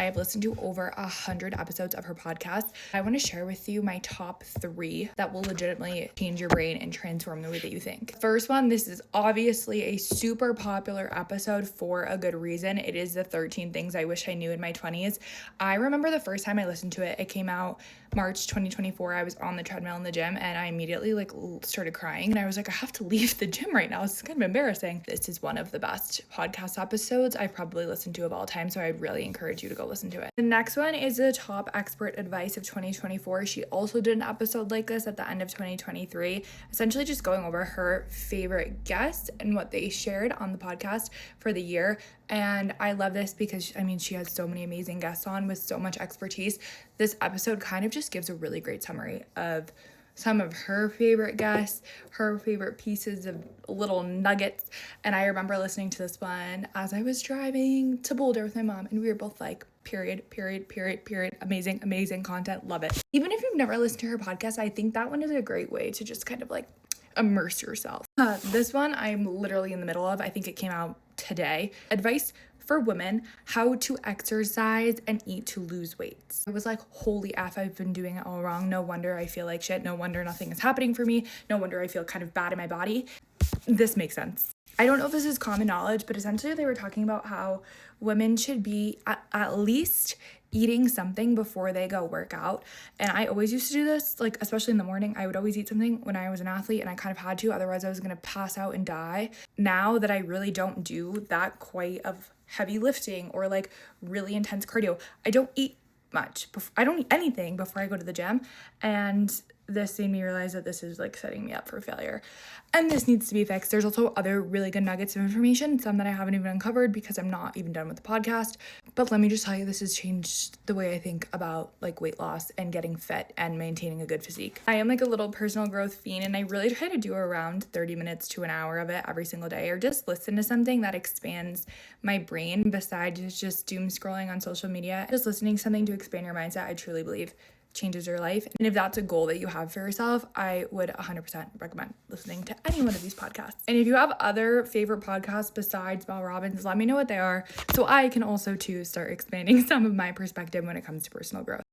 have listened to over 100 episodes of her podcast. I want to share with you my top 3 that will legitimately change your brain and transform the way that you think. First one, this is obviously a super popular episode for a good reason. It is the 13 things I wish I knew in my 20s. I remember the first time I listened to it, it came out March 2024. I was on the treadmill in the gym and I immediately started crying and I was like, I have to leave the gym right now. It's kind of embarrassing. This is one of the best podcast episodes I've probably listened to of all time, so I'd really encourage you to go listen to it. The next one is the top expert advice of 2024. She also did an episode like this at the end of 2023, essentially just going over her favorite guests and what they shared on the podcast for the year. And I love this because, she has so many amazing guests on with so much expertise. This episode kind of just gives a really great summary of some of her favorite guests, her favorite pieces of little nuggets. And I remember listening to this one as I was driving to Boulder with my mom, and we were both like, period, amazing content, love it. Even if you've never listened to her podcast, I think that one is a great way to just kind of immerse yourself. This one I'm literally in the middle of. I think it came out today. Advice for women, how to exercise and eat to lose weight. I was like, holy F, I've been doing it all wrong. No wonder I feel like shit. No wonder nothing is happening for me. No wonder I feel kind of bad in my body. This makes sense. I don't know if this is common knowledge, but essentially they were talking about how women should be at least eating something before they go work out. And I always used to do this, especially in the morning. I would always eat something when I was an athlete, and I kind of had to, otherwise I was going to pass out and die. Now that I really don't do that quite of heavy lifting or really intense cardio, I don't eat much. I don't eat anything before I go to the gym. And this made me realize that this is setting me up for failure. And this needs to be fixed. There's also other really good nuggets of information, some that I haven't even uncovered because I'm not even done with the podcast. But let me just tell you, this has changed the way I think about weight loss and getting fit and maintaining a good physique. I am a little personal growth fiend, and I really try to do around 30 minutes to an hour of it every single day, or just listen to something that expands my brain besides just doom scrolling on social media. Just listening to something to expand your mindset, I truly believe changes your life. And if that's a goal that you have for yourself, I would 100% recommend listening to any one of these podcasts. And if you have other favorite podcasts besides Mel Robbins, let me know what they are so I can also too start expanding some of my perspective when it comes to personal growth.